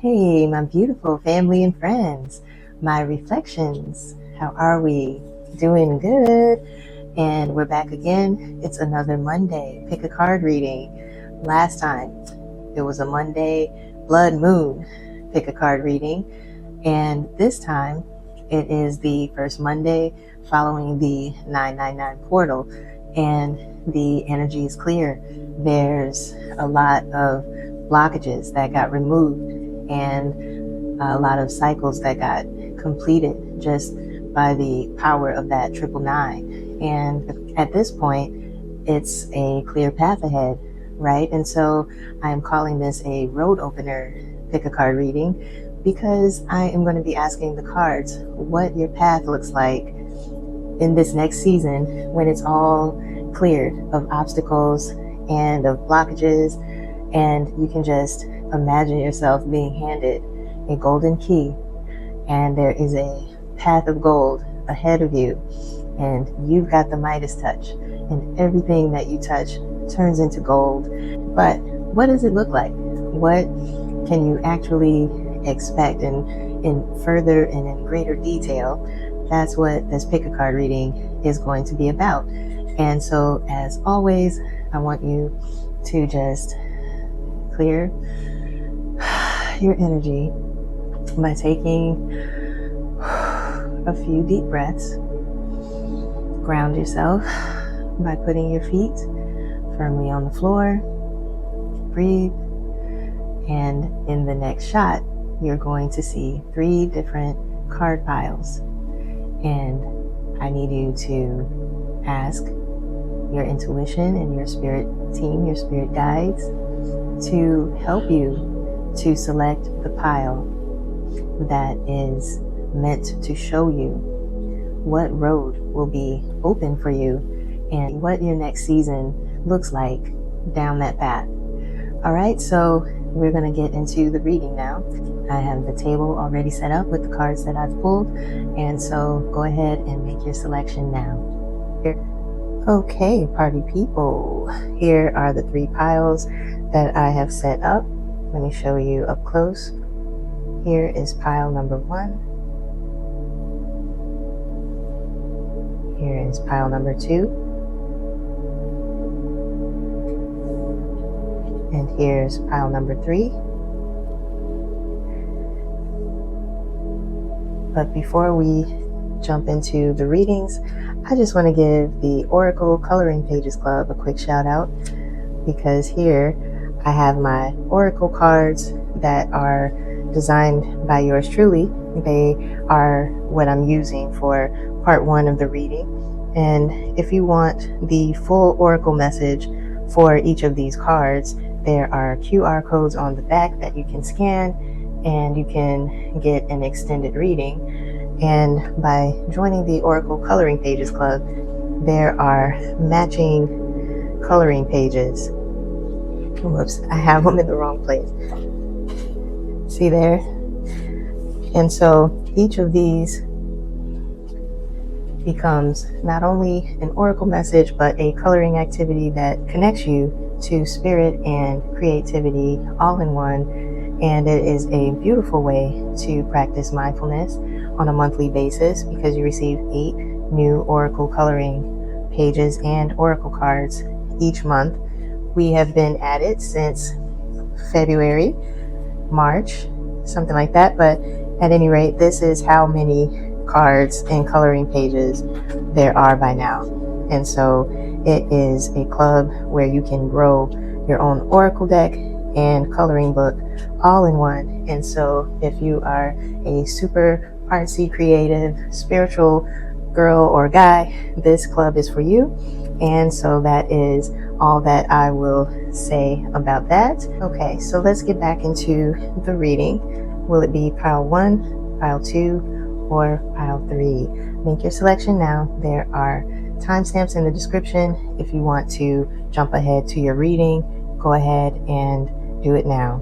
Hey, my beautiful family and friends, my reflections. How are we? Doing good. And we're back again. It's another Monday. Pick a card reading. Last time it was a Monday blood moon pick a card reading. And this time it is the first Monday following the 999 portal. And the energy is clear. There's a lot of blockages that got removed and a lot of cycles that got completed just by the power of that 999. And at this point, it's a clear path ahead, right? And so I'm calling this a road opener pick a card reading because I am going to be asking the cards what your path looks like in this next season when it's all cleared of obstacles and of blockages, and you can just imagine yourself being handed a golden key, and there is a path of gold ahead of you, and you've got the Midas touch, and everything that you touch turns into gold. But what does it look like? What can you actually expect in further and in greater detail? That's what this pick a card reading is going to be about. And so, as always, I want you to just clear your energy by taking a few deep breaths. Ground yourself by putting your feet firmly on the floor. Breathe. And in the next shot, you're going to see 3 different card piles. And I need you to ask your intuition and your spirit team, your spirit guides, to help you to select the pile that is meant to show you what road will be open for you and what your next season looks like down that path. All right, so we're going to get into the reading now. I have the table already set up with the cards that I've pulled, and so go ahead and make your selection now. Okay, party people, here are the 3 piles that I have set up. Let me show you up close. Here is pile number 1. Here is pile number 2. And here's pile number 3. But before we jump into the readings, I just want to give the Oracle Coloring Pages Club a quick shout out, because here I have my Oracle cards that are designed by yours truly. They are what I'm using for part 1 of the reading. And if you want the full Oracle message for each of these cards, there are QR codes on the back that you can scan, and you can get an extended reading. And by joining the Oracle Coloring Pages Club, there are matching coloring pages. Whoops, I have them in the wrong place. See there? And so each of these becomes not only an Oracle message, but a coloring activity that connects you to spirit and creativity all in one. And it is a beautiful way to practice mindfulness on a monthly basis, because you receive 8 new Oracle coloring pages and Oracle cards each month. We have been at it since February, March, something like that. But at any rate, this is how many cards and coloring pages there are by now. And so it is a club where you can grow your own Oracle deck and coloring book all in one. And so if you are a super artsy, creative, spiritual girl or guy, this club is for you. And so that is all that I will say about that. Okay, so let's get back into the reading. Will it be pile 1, pile 2, or pile 3? Make your selection now. There are timestamps in the description. If you want to jump ahead to your reading, go ahead and do it now.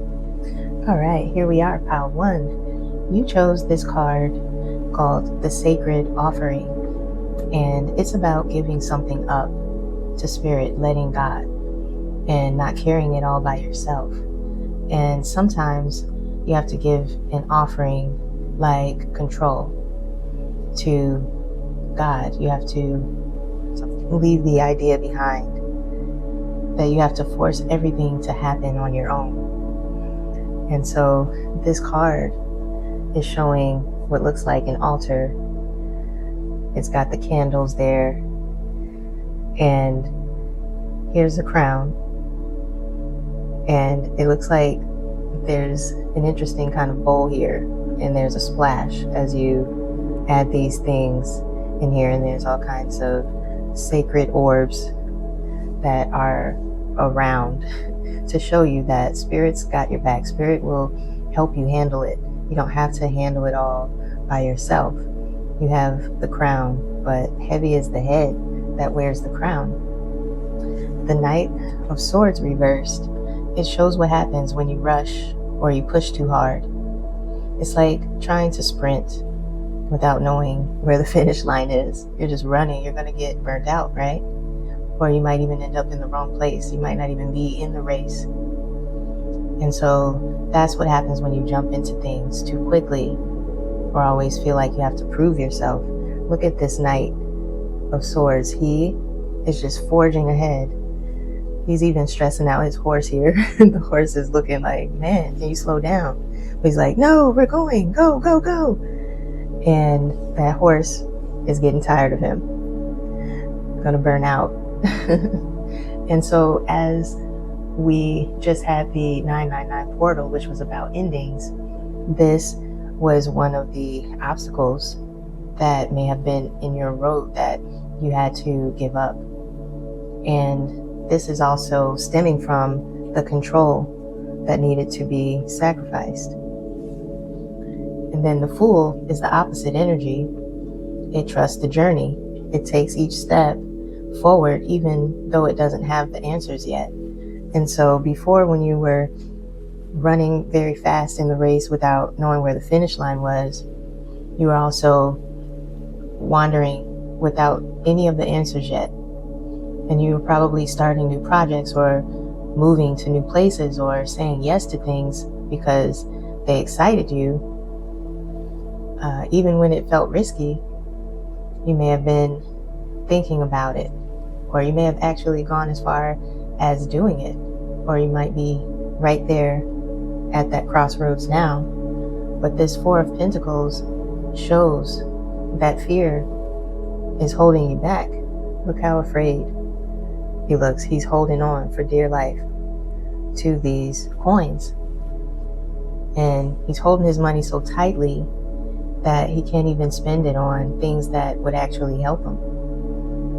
All right, here we are, pile 1. You chose this card called the Sacred Offering, and it's about giving something up to spirit, letting God, and not carrying it all by yourself. And sometimes you have to give an offering like control to God. You have to leave the idea behind that you have to force everything to happen on your own. And so this card is showing what looks like an altar. It's got the candles there, and here's the crown, and it looks like there's an interesting kind of bowl here, and there's a splash as you add these things in here, and there's all kinds of sacred orbs that are around to show you that Spirit's got your back. Spirit will help you handle it. You don't have to handle it all by yourself. You have the crown, but heavy is the head that wears the crown. The Knight of Swords reversed. It shows what happens when you rush or you push too hard. It's like trying to sprint without knowing where the finish line is. You're just running. You're going to get burnt out, right? Or you might even end up in the wrong place. You might not even be in the race. And so that's what happens when you jump into things too quickly, or always feel like you have to prove yourself. Look at this Knight of Swords. He is just forging ahead. He's even stressing out his horse here. The horse is looking like, man, can you slow down? But he's like, no, we're going, go, go, go. And that horse is getting tired of him. Gonna burn out. And so as we just had the 999 portal, which was about endings, this was one of the obstacles that may have been in your road that you had to give up. And this is also stemming from the control that needed to be sacrificed. And then the Fool is the opposite energy. It trusts the journey. It takes each step forward, even though it doesn't have the answers yet. And so before, when you were running very fast in the race without knowing where the finish line was, you were also wandering without any of the answers yet. And you were probably starting new projects or moving to new places or saying yes to things because they excited you. Even when it felt risky, you may have been thinking about it, or you may have actually gone as far as doing it, or you might be right there at that crossroads now. But this Four of Pentacles shows that fear is holding you back. Look how afraid he looks. He's holding on for dear life to these coins, and he's holding his money so tightly that he can't even spend it on things that would actually help him.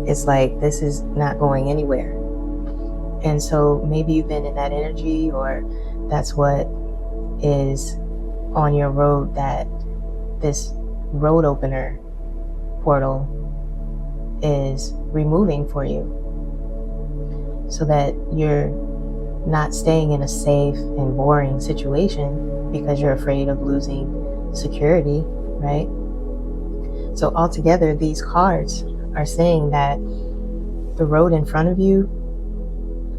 It's like this is not going anywhere. And so maybe you've been in that energy, or that's what is on your road, that this road opener portal is removing for you, so that you're not staying in a safe and boring situation because you're afraid of losing security, right? So altogether, these cards are saying that the road in front of you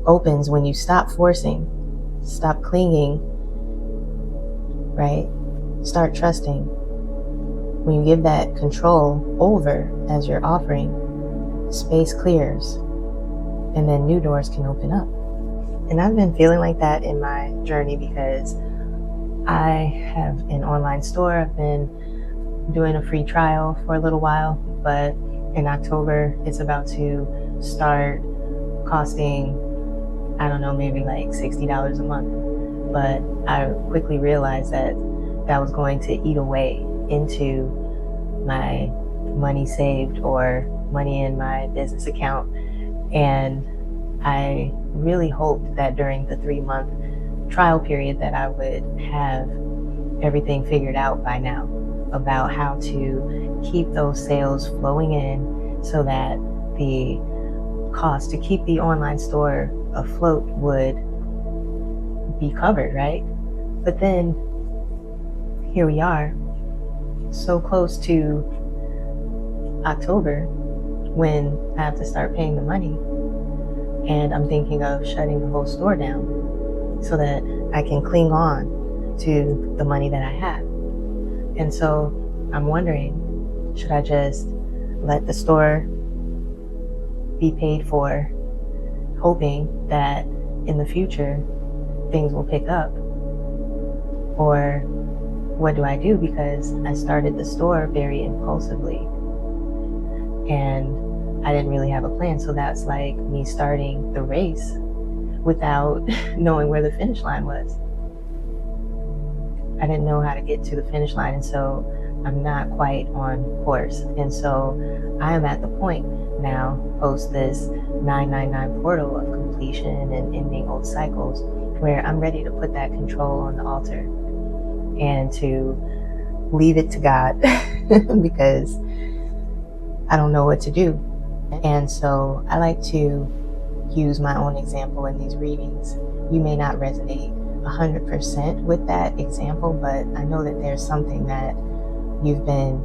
opens when you stop forcing, stop clinging, right? Start trusting. When you give that control over as you're offering, space clears, and then new doors can open up. And I've been feeling like that in my journey because I have an online store. I've been doing a free trial for a little while, but in October it's about to start costing, I don't know, maybe like $60 a month. But I quickly realized that that was going to eat away into my money saved or money in my business account. And I really hoped that during the 3-month trial period that I would have everything figured out by now about how to keep those sales flowing in so that the cost to keep the online store afloat would be covered, right? But then here we are, so close to October when I have to start paying the money, and I'm thinking of shutting the whole store down so that I can cling on to the money that I have. And so I'm wondering, should I just let the store be paid for, hoping that in the future things will pick up? Or what do I do? Because I started the store very impulsively and I didn't really have a plan. So that's like me starting the race without knowing where the finish line was. I didn't know how to get to the finish line, and so I'm not quite on course. And so I am at the point now, post this 999 portal of completion and ending old cycles, where I'm ready to put that control on the altar and to leave it to God because I don't know what to do. And so I like to use my own example in these readings. You may not resonate 100% with that example, but I know that there's something that you've been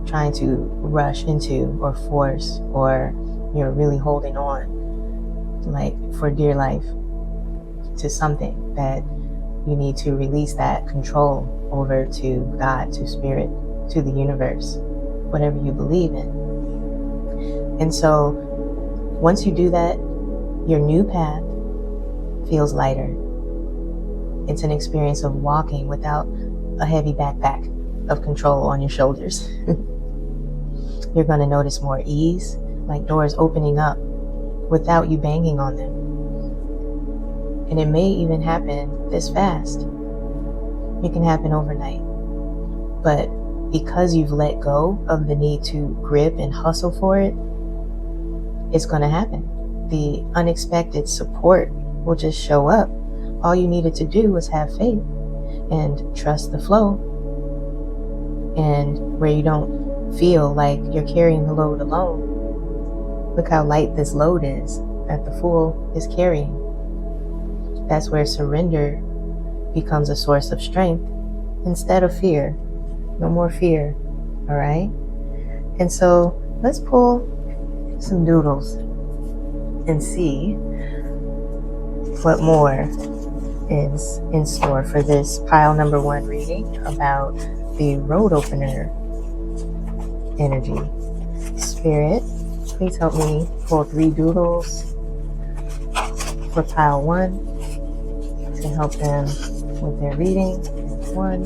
trying to rush into or force, or you're really holding on, like for dear life, to something that you need to release that control over to God, to spirit, to the universe, whatever you believe in. And so once you do that, your new path feels lighter. It's an experience of walking without a heavy backpack of control on your shoulders. You're going to notice more ease, like doors opening up without you banging on them. And it may even happen this fast. It can happen overnight. But because you've let go of the need to grip and hustle for it, it's going to happen. The unexpected support will just show up. All you needed to do was have faith and trust the flow. And where you don't feel like you're carrying the load alone, look how light this load is that the Fool is carrying. That's where surrender becomes a source of strength instead of fear. No more fear, all right? And so let's pull some doodles and see what more is in store for this pile number 1 reading about the road opener energy. Spirit, please help me pull 3 doodles for pile 1 to help them with their reading. 1,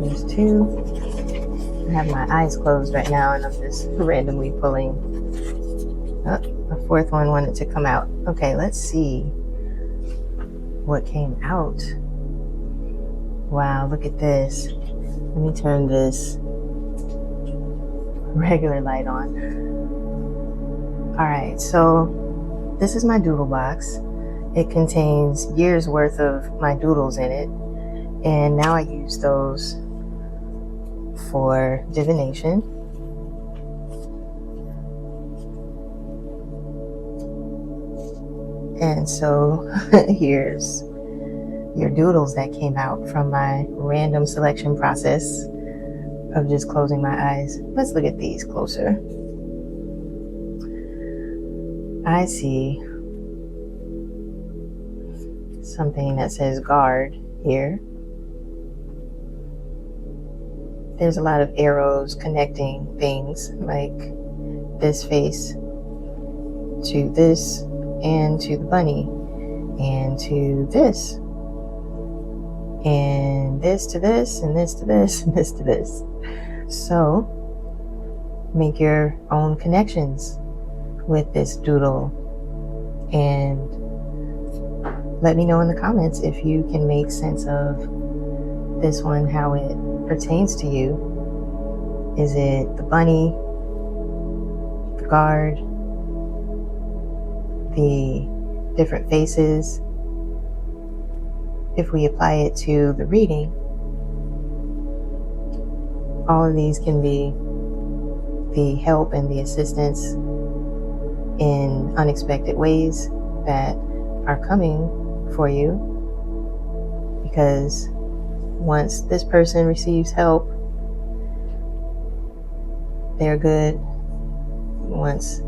there's 2. I have my eyes closed right now and I'm just randomly pulling. Oh, the 4th one wanted to come out. Okay, let's see what came out. Wow, look at this. Let me turn this regular light on. All right, so this is my doodle box. It contains years worth of my doodles in it. And now I use those for divination. And so here's your doodles that came out from my random selection process of just closing my eyes. Let's look at these closer. I see something that says guard here. There's a lot of arrows connecting things, like this face to this, and to the bunny, and to this, and this to this, and this to this, and this to this. So make your own connections with this doodle and let me know in the comments if you can make sense of this one, how it pertains to you. Is it the bunny, the guard, the different faces? If we apply it to the reading, all of these can be the help and the assistance in unexpected ways that are coming for you, because once this person receives help, they're good. Once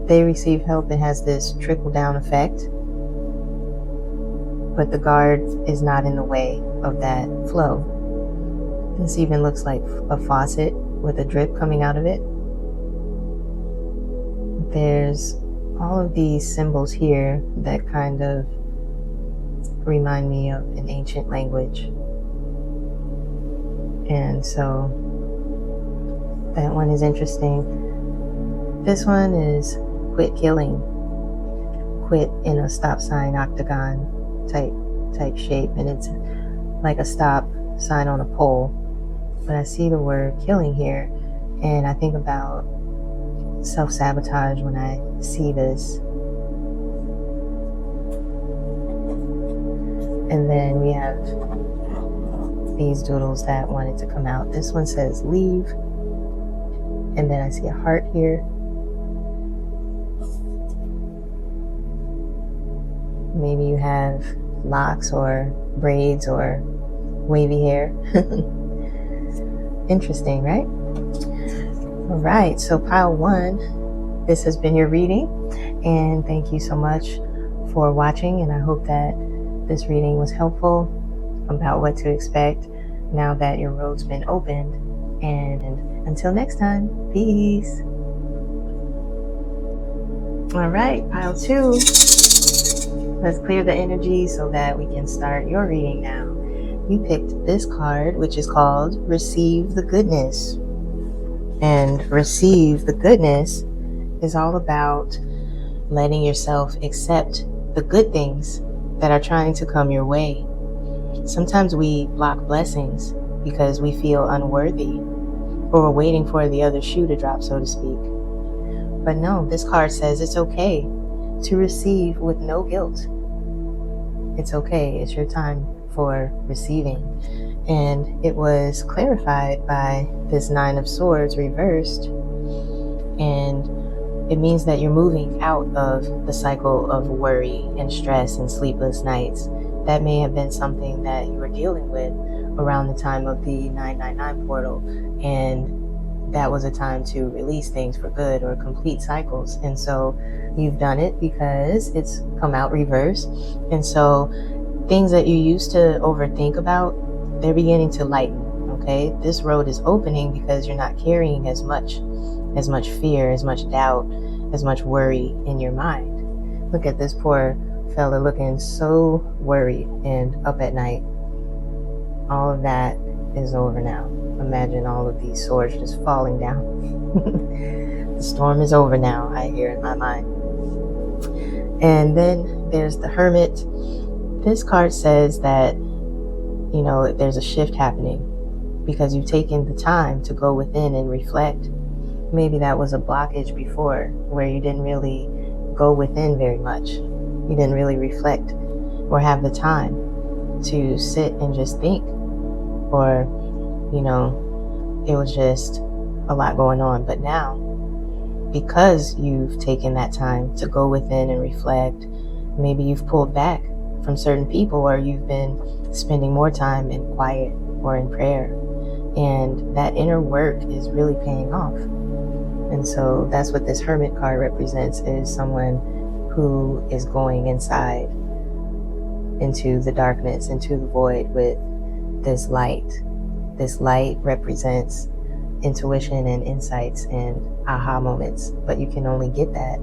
they receive help, it has this trickle down effect but the guard is not in the way of that flow. This even looks like a faucet with a drip coming out of it. There's all of these symbols here that kind of remind me of an ancient language. And so that one is interesting. This one is quit killing. Quit in a stop sign octagon type shape, and it's like a stop sign on a pole. But I see the word killing here, and I think about self-sabotage when I see this. And then we have these doodles that wanted to come out. This one says leave, and then I see a heart here. Maybe you have locks or braids or wavy hair. Interesting, right? All right, so pile 1, this has been your reading, and thank you so much for watching, and I hope that this reading was helpful about what to expect now that your road's been opened. And until next time, peace. All right, pile 2. Let's clear the energy so that we can start your reading now. You picked this card, which is called Receive the Goodness. And Receive the Goodness is all about letting yourself accept the good things that are trying to come your way. Sometimes we block blessings because we feel unworthy, or we're waiting for the other shoe to drop, so to speak. But no, this card says it's okay to receive with no guilt. It's okay. It's your time for receiving. And it was clarified by this 9 of Swords reversed. And it means that you're moving out of the cycle of worry and stress and sleepless nights. That may have been something that you were dealing with around the time of the 999 portal. And that was a time to release things for good or complete cycles. And so you've done it because it's come out reversed. And so things that you used to overthink about, they're beginning to lighten, okay? This road is opening because you're not carrying as much fear, as much doubt, as much worry in your mind. Look at this poor fella looking so worried and up at night. All of that is over now. Imagine all of these swords just falling down. The storm is over now, I hear in my mind. And then there's the Hermit. This card says that, you know, there's a shift happening because you've taken the time to go within and reflect. Maybe that was a blockage before where you didn't really go within very much. You didn't really reflect or have the time to sit and just think. Or, you know, it was just a lot going on. But now, because you've taken that time to go within and reflect, maybe you've pulled back from certain people, or you've been spending more time in quiet or in prayer. And that inner work is really paying off. And so that's what this Hermit card represents, is someone who is going inside into the darkness, into the void with this light. This light represents intuition and insights and aha moments, but you can only get that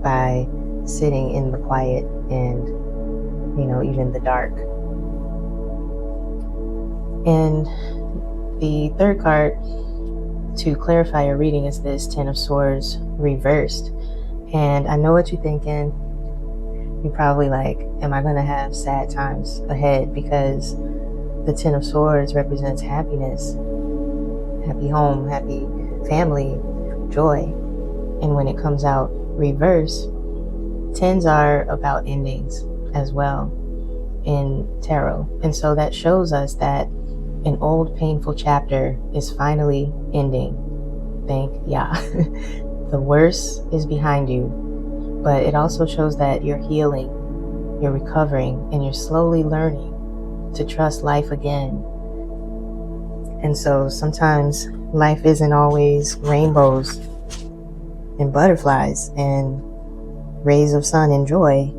by sitting in the quiet and, you know, even the dark. And the third card to clarify your reading is this 10 of Swords reversed. And I know what you're thinking. You're probably like, am I going to have sad times ahead? Because the 10 of Swords represents happiness, happy home, happy family, joy. And when it comes out reverse, 10s are about endings as well in tarot. And so that shows us that an old painful chapter is finally ending. Thank Yah. The worst is behind you, but it also shows that you're healing, you're recovering, and you're slowly learning to trust life again. And so sometimes life isn't always rainbows and butterflies and rays of sun and joy,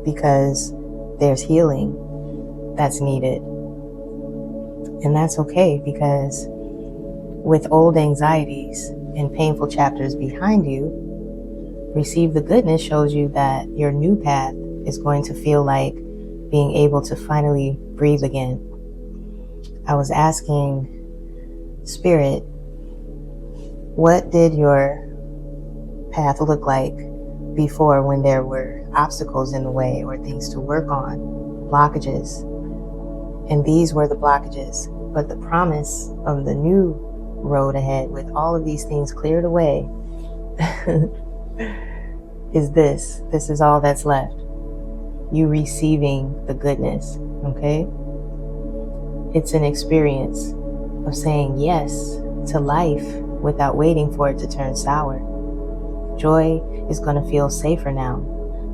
because there's healing that's needed. And that's okay, because with old anxieties and painful chapters behind you, Receive the Goodness shows you that your new path is going to feel like being able to finally breathe again. I was asking Spirit, what did your path look like before, when there were obstacles in the way or things to work on, blockages? And these were the blockages. But the promise of the new road ahead, with all of these things cleared away, is this. This is all that's left. You receiving the goodness, okay? It's an experience of saying yes to life without waiting for it to turn sour. Joy is going to feel safer now.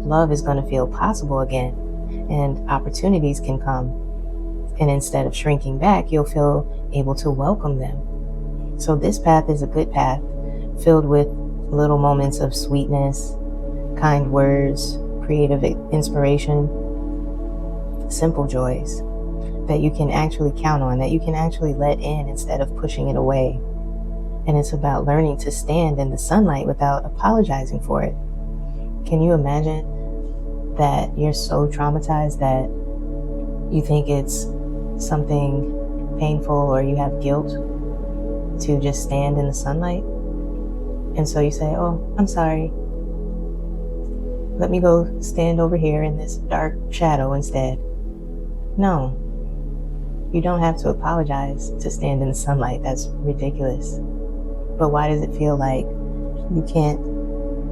Love is going to feel possible again. And opportunities can come. And instead of shrinking back, you'll feel able to welcome them. So this path is a good path, filled with little moments of sweetness, kind words, creative inspiration, simple joys that you can actually count on, that you can actually let in instead of pushing it away. And it's about learning to stand in the sunlight without apologizing for it. Can you imagine that you're so traumatized that you think it's something painful or you have guilt to just stand in the sunlight? And so you say, oh, I'm sorry. Let me go stand over here in this dark shadow instead. No, you don't have to apologize to stand in the sunlight. That's ridiculous. But why does it feel like you can't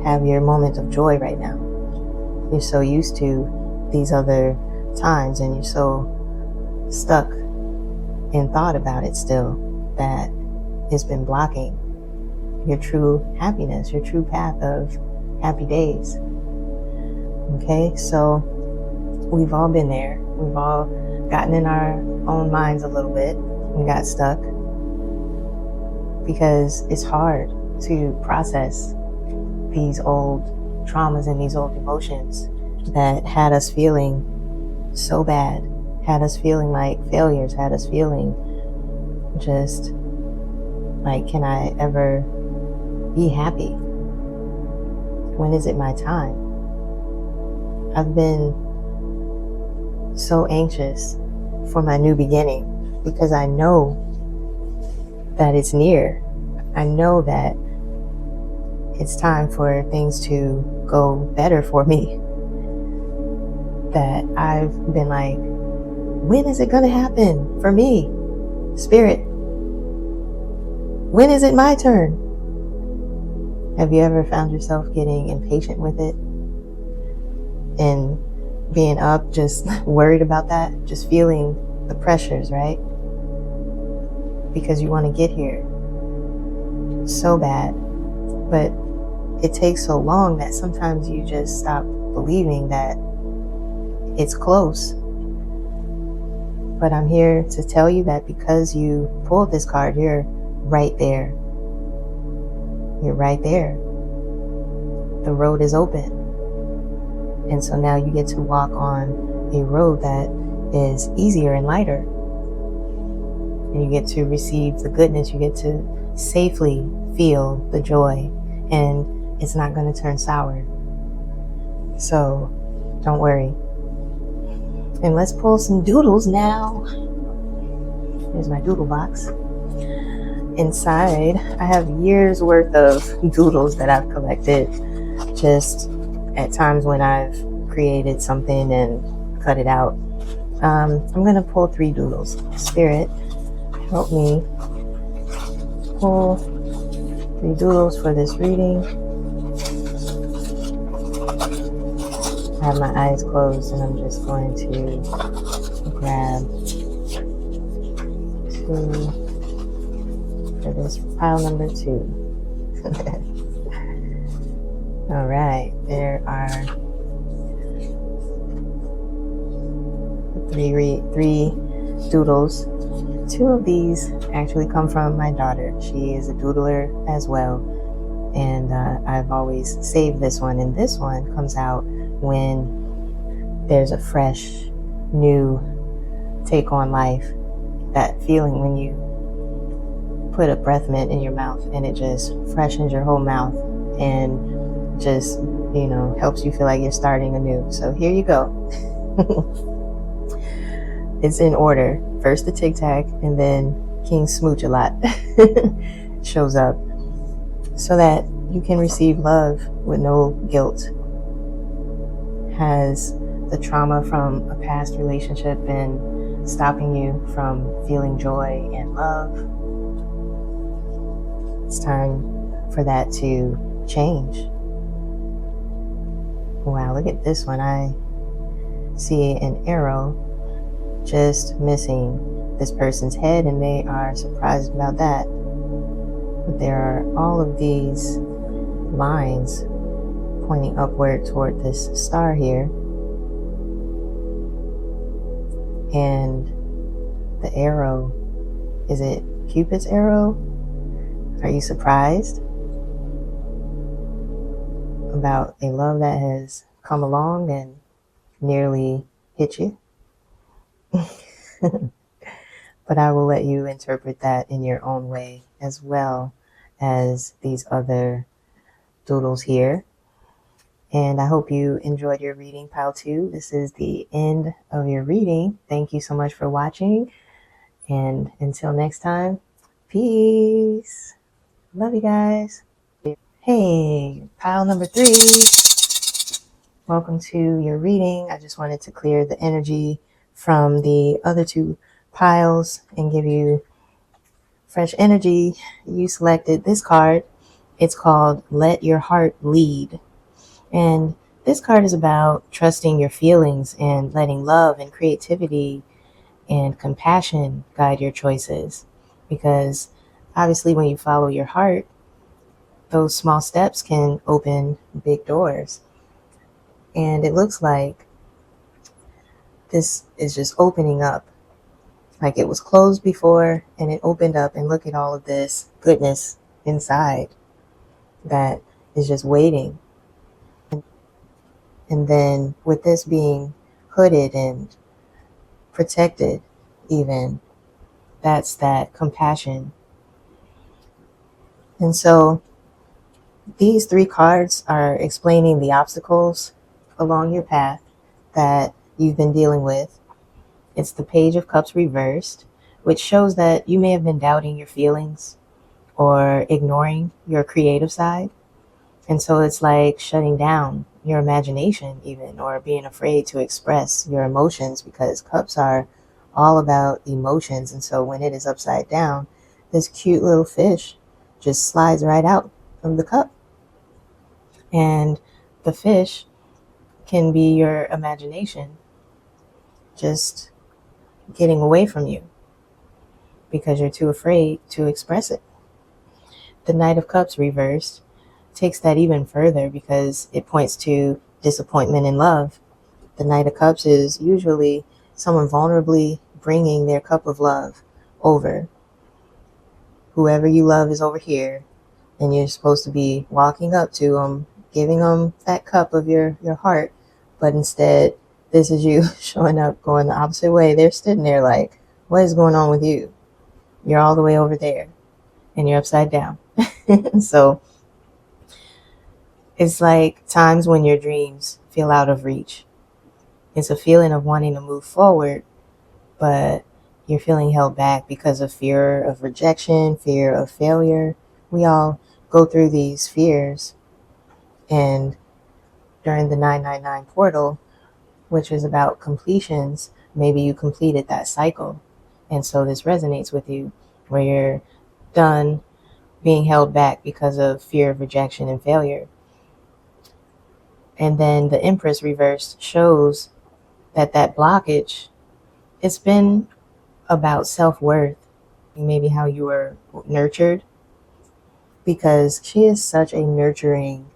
have your moment of joy right now? You're so used to these other times, and you're so stuck in thought about it still, that it's been blocking your true happiness, your true path of happy days. Okay, so we've all been there. We've all gotten in our own minds a little bit and got stuck, because it's hard to process these old traumas and these old emotions that had us feeling so bad, had us feeling like failures, had us feeling just like, can I ever be happy? When is it my time? I've been so anxious for my new beginning, because I know that it's near. I know that it's time for things to go better for me. That I've been like, when is it going to happen for me? Spirit, when is it my turn? Have you ever found yourself getting impatient with it and being up, just worried about that, just feeling the pressures, right? Because you want to get here so bad, but it takes so long that sometimes you just stop believing that it's close. But I'm here to tell you that because you pulled this card, you're right there. You're right there. The road is open. And so now you get to walk on a road that is easier and lighter. And you get to receive the goodness. You get to safely feel the joy. And it's not going to turn sour. So don't worry. And let's pull some doodles now. Here's my doodle box. Inside, I have years worth of doodles that I've collected, just at times when I've created something and cut it out. I'm going to pull 3 doodles. Spirit, help me pull 3 doodles for this reading. I have my eyes closed, and I'm just going to grab 2 for this pile number 2. All right, there are 3 doodles. 2 of these actually come from my daughter. She is a doodler as well, and I've always saved this one. And this one comes out when there's a fresh, new take on life. That feeling when you put a breath mint in your mouth and it just freshens your whole mouth and just, helps you feel like you're starting anew. So here you go. It's in order. First the Tic Tac, and then King Smooch a lot shows up so that you can receive love with no guilt. Has the trauma from a past relationship been stopping you from feeling joy and love? It's time for that to change. Wow, look at this one. I see an arrow just missing this person's head, and they are surprised about that. But there are all of these lines pointing upward toward this star here. And the arrow, is it Cupid's arrow? Are you surprised about a love that has come along and nearly hit you? But I will let you interpret that in your own way, as well as these other doodles here. And I hope you enjoyed your reading, Pile 2. This is the end of your reading. Thank you so much for watching. And until next time, peace. Love you guys. Hey, pile number 3. Welcome to your reading. I just wanted to clear the energy from the other 2 piles and give you fresh energy. You selected this card. It's called Let Your Heart Lead. And this card is about trusting your feelings and letting love and creativity and compassion guide your choices. Because obviously when you follow your heart, those small steps can open big doors. And it looks like this is just opening up. Like it was closed before and it opened up, and look at all of this goodness inside that is just waiting. And then with this being hooded and protected even, that's that compassion. And so these 3 cards are explaining the obstacles along your path that you've been dealing with. It's the Page of Cups reversed, which shows that you may have been doubting your feelings or ignoring your creative side. And so it's like shutting down your imagination even, or being afraid to express your emotions, because cups are all about emotions. And so when it is upside down, this cute little fish just slides right out of the cup. And the fish can be your imagination just getting away from you because you're too afraid to express it. The Knight of Cups reversed takes that even further because it points to disappointment in love. The Knight of Cups is usually someone vulnerably bringing their cup of love over. Whoever you love is over here, and you're supposed to be walking up to them, giving them that cup of your heart, but instead this is you showing up going the opposite way. They're sitting there like, what is going on with you? You're all the way over there and you're upside down. So it's like times when your dreams feel out of reach. It's a feeling of wanting to move forward, but you're feeling held back because of fear of rejection, fear of failure. We all go through these fears. And during the 999 portal, which is about completions, maybe you completed that cycle. And so this resonates with you, where you're done being held back because of fear of rejection and failure. And then the Empress reverse shows that blockage, it's been about self-worth, maybe how you were nurtured, because she is such a nurturing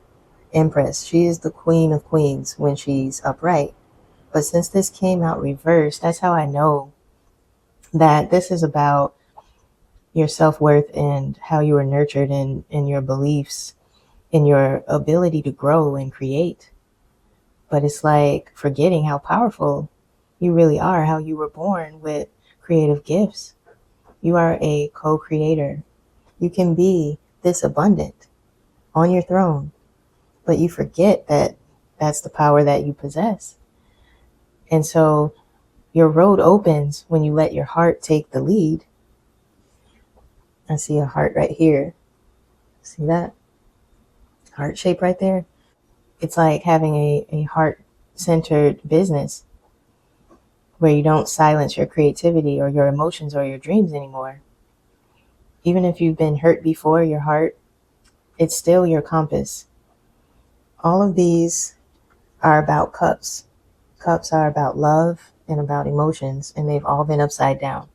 Empress. She is the queen of queens when she's upright. But since this came out reversed, that's how I know that this is about your self-worth and how you were nurtured, and your beliefs, in your ability to grow and create. But it's like forgetting how powerful you really are, how you were born with creative gifts. You are a co-creator. You can be this abundant on your throne, but you forget that that's the power that you possess. And so your road opens when you let your heart take the lead. I see a heart right here. See that? Heart shape right there? It's like having a heart-centered business where you don't silence your creativity or your emotions or your dreams anymore. Even if you've been hurt before, your heart, it's still your compass. All of these are about cups. Cups are about love and about emotions, and they've all been upside down.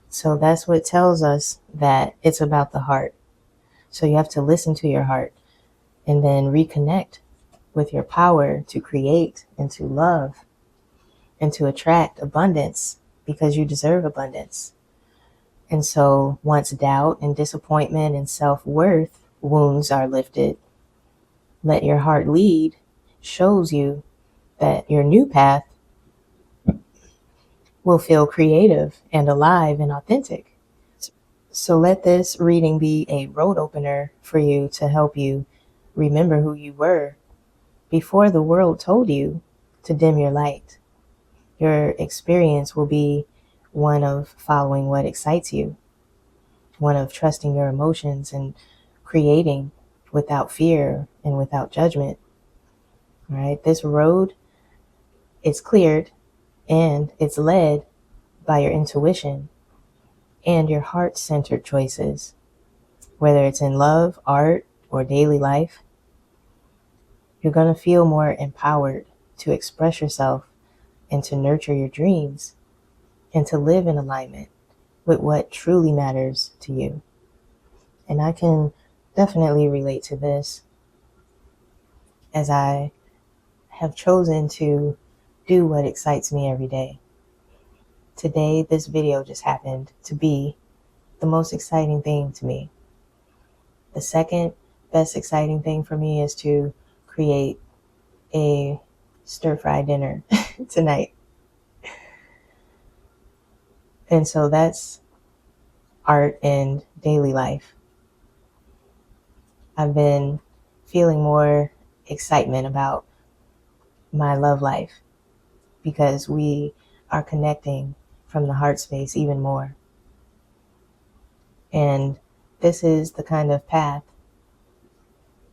So that's what tells us that it's about the heart. So you have to listen to your heart and then reconnect with your power to create and to love and to attract abundance, because you deserve abundance. And so once doubt and disappointment and self-worth wounds are lifted, let your heart lead shows you that your new path will feel creative and alive and authentic. So let this reading be a road opener for you to help you remember who you were before the world told you to dim your light. Your experience will be one of following what excites you, one of trusting your emotions and creating without fear and without judgment. All right, this road is cleared and it's led by your intuition and your heart-centered choices, whether it's in love, art, or daily life. You're going to feel more empowered to express yourself and to nurture your dreams and to live in alignment with what truly matters to you. And I can definitely relate to this, as I have chosen to do what excites me every day. Today, this video just happened to be the most exciting thing to me. The second best exciting thing for me is to create a stir-fry dinner tonight. And so that's art and daily life. I've been feeling more excitement about my love life because we are connecting from the heart space even more. And this is the kind of path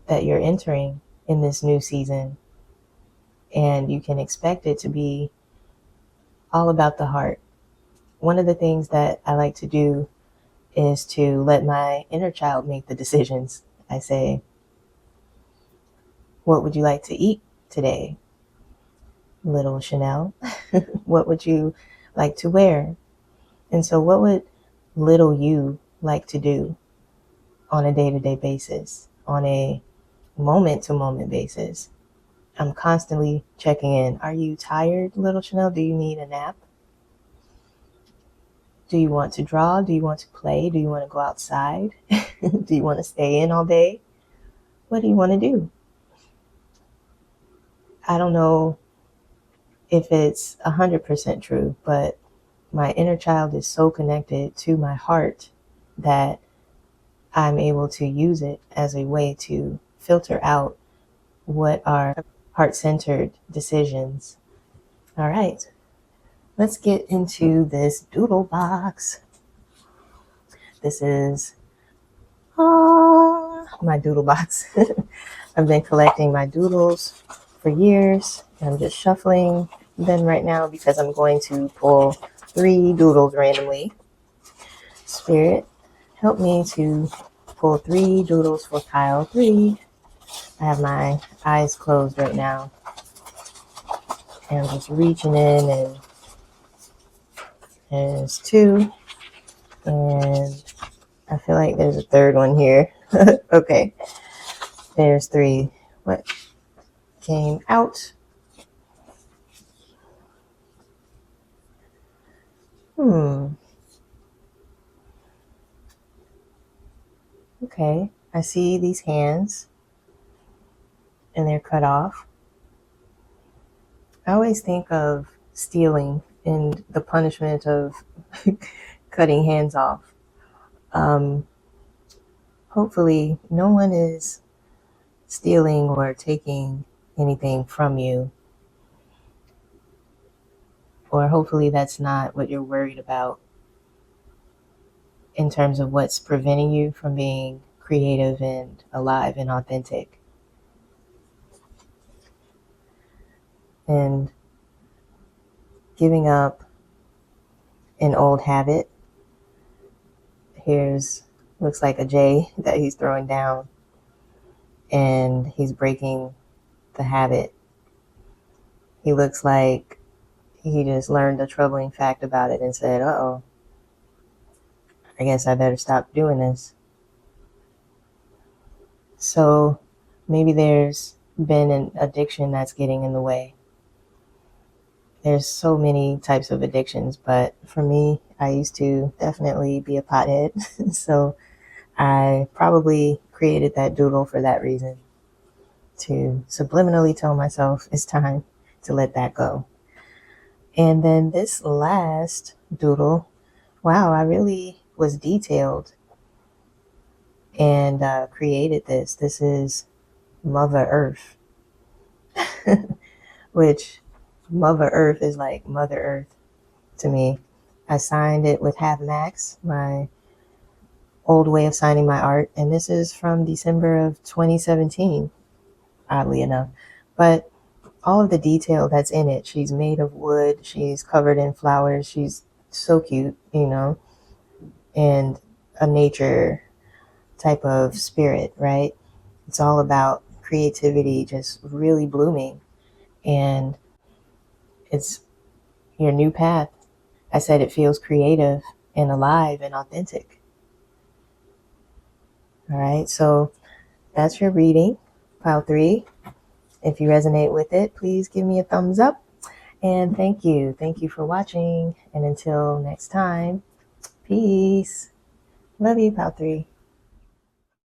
that you're entering in this new season. And you can expect it to be all about the heart. One of the things that I like to do is to let my inner child make the decisions. I say, what would you like to eat today, little Shanelle? What would you like to wear? And so what would little you like to do on a day-to-day basis, on a moment-to-moment basis? I'm constantly checking in. Are you tired, little Shanelle? Do you need a nap? Do you want to draw? Do you want to play? Do you want to go outside? Do you want to stay in all day? What do you want to do? I don't know if it's 100% true, but my inner child is so connected to my heart that I'm able to use it as a way to filter out what are heart-centered decisions. All right, let's get into this doodle box. This is my doodle box. I've been collecting my doodles for years. I'm just shuffling them right now because I'm going to pull 3 doodles randomly. Spirit, help me to pull 3 doodles for pile 3. I have my eyes closed right now. And I'm just reaching in, and there's 2. And I feel like there's a third one here. Okay. There's 3. What came out? Okay. I see these hands, and they're cut off. I always think of stealing and the punishment of cutting hands off. Hopefully, no one is stealing or taking anything from you, or hopefully that's not what you're worried about in terms of what's preventing you from being creative and alive and authentic. And giving up an old habit. Here's looks like a J that he's throwing down, and he's breaking the habit. He looks like he just learned a troubling fact about it and said, uh-oh, I guess I better stop doing this. So maybe there's been an addiction that's getting in the way. There's so many types of addictions, but for me, I used to definitely be a pothead. So I probably created that doodle for that reason, to subliminally tell myself it's time to let that go. And then this last doodle, wow, I really was detailed and created this. This is Mother Earth, which Mother Earth is like Mother Earth to me. I signed it with half max, my old way of signing my art, and this is from December of 2017, oddly enough. But all of the detail that's in it, she's made of wood, she's covered in flowers, she's so cute, and a nature type of spirit, right? It's all about creativity just really blooming, and it's your new path. I said it feels creative and alive and authentic. All right, so that's your reading, pile 3. If you resonate with it, please give me a thumbs up. And thank you. Thank you for watching. And until next time, peace. Love you, pile 3.